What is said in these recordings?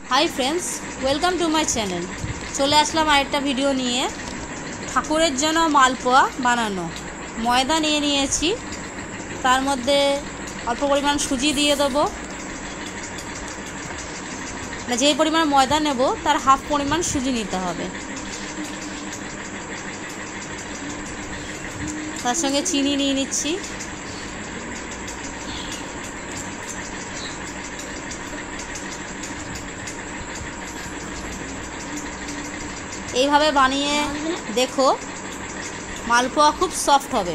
High friends welcome to my channel चले आसलाम आरेकटा video निये ठाकुरेर जन्य मालपोया बानानो मयदा निये नियेछि तार मध्य अल्प परिमाण सुजी दिए देबो जे परिमाण मयदा नेब तार हाफ परिमाण सुजी निते होबे तार संगे चीनी निये निচ্ছি এইভাবে বানিয়ে দেখো মালপোয়া খুব সফট হবে।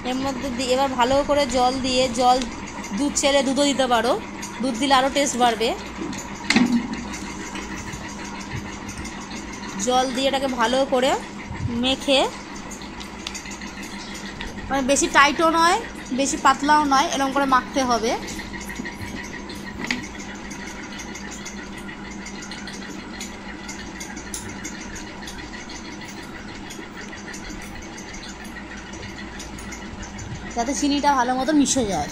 এর মধ্যে এবার ভালো করে জল দিয়ে দুধ ছেড়ে দুধও দিতে পারো, দুধ দিলে আরও টেস্ট বাড়বে। জল দিয়ে এটাকে ভালো করে মেখে বেশি টাইটও নয় বেশি পাতলাও নয় এরকম করে মাখতে হবে। যাতে চিনিটা ভালো মতো মিশে যায়।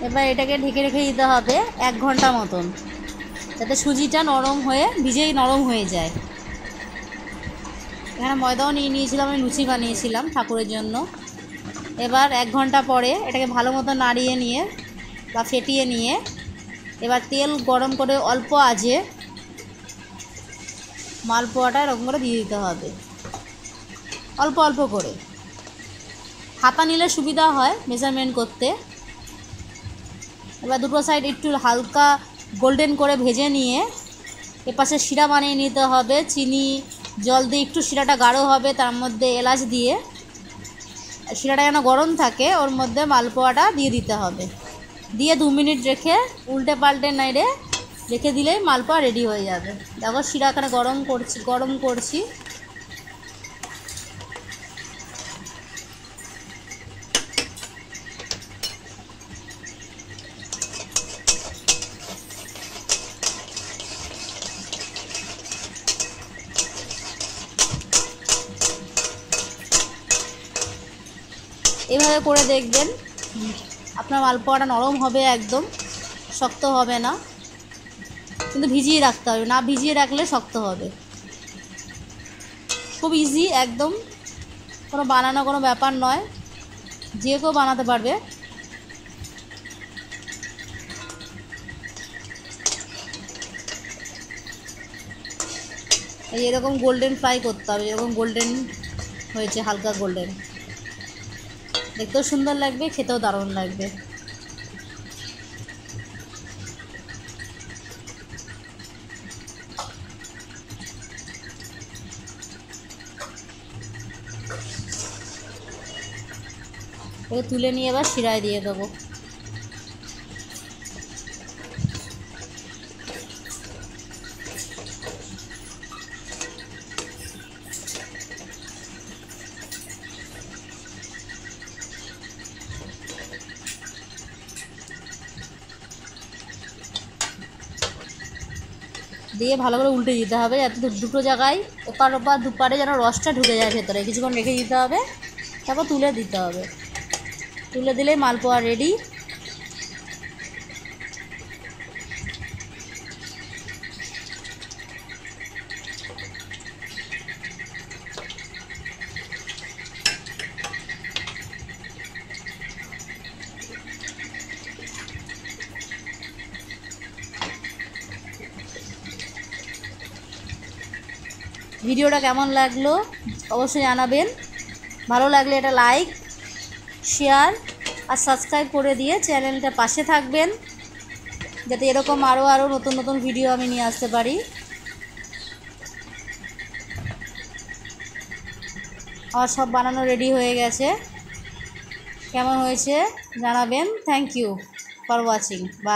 এবার এটাকে ঢেকে রেখে দিতে হবে 1 ঘন্টা মতন, যাতে সুজিটা নরম হয়ে ভিজেই নরম হয়ে যায়। এখানে ময়দাও নিয়ে নিয়েছিলাম, আমি লুচি বানিয়েছিলাম ঠাকুরের জন্য। এবার 1 ঘন্টা পরে এটাকে ভালো মতো নাড়িয়ে নিয়ে বা ফেটিয়ে নিয়ে এবার তেল গরম করে অল্প আঁচে মালপোয়াটা এরকম করে দিয়ে দিতে হবে, অল্প অল্প করে। হাতা নিলে সুবিধা হয় মেজারমেন্ট করতে। এবার দুটো সাইড একটু হালকা গোল্ডেন করে ভেজে নিয়ে এপাশে শিরা বানিয়ে নিতে হবে। চিনি জল দিয়ে একটু শিরাটা গাঢ় হবে, তার মধ্যে এলাচ দিয়ে শিরাটা যেন গরম থাকে ওর মধ্যে মালপোয়াটা দিয়ে দিতে হবে। দিয়ে 2 মিনিট রেখে উল্টে পাল্টে নেড়ে রেখে দিলেই মালপোয়া রেডি হয়ে যাবে। দেখো শিরা এখানে গরম করছি। এভাবে করে দেখবেন আপনার মালপোয়াটা নরম হবে, একদম শক্ত হবে না। কিন্তু ভিজিয়ে রাখতে হবে, না ভিজিয়ে রাখলে শক্ত হবে। খুব ইজি, একদম কোনো বানানো কোনো ব্যাপার নয়, যে কেউ বানাতে পারবে। এরকম গোল্ডেন ফ্রাই করতে হবে, এরকম গোল্ডেন হয়েছে, হালকা গোল্ডেন, দেখতেও সুন্দর লাগবে, খেতেও দারুণ লাগবে। এবার তুলে নিয়ে এবার শিরায় দিয়ে দেবো। দিয়ে ভালো করে উল্টে দিতে হবে, যাতে দুটো জায়গায় ওপার ওপার দুপারে যেন রসটা ঢুকে যায় ভেতরে। কিছুক্ষণ রেখে দিতে হবে, তারপর তুলে দিতে হবে। তুলে দিলেই মালপোয়া রেডি। ভিডিওটা কেমন লাগলো অবশ্যই জানাবেন। ভালো লাগলে এটা লাইক শেয়ার আর সাবস্ক্রাইব করে দিয়ে চ্যানেলটা পাশে থাকবেন, যাতে এরকম আরও নতুন নতুন ভিডিও আমি নিয়ে আসতে পারি। আর সব বানানো রেডি হয়ে গেছে, কেমন হয়েছে জানাবেন। Thank you for watching, by.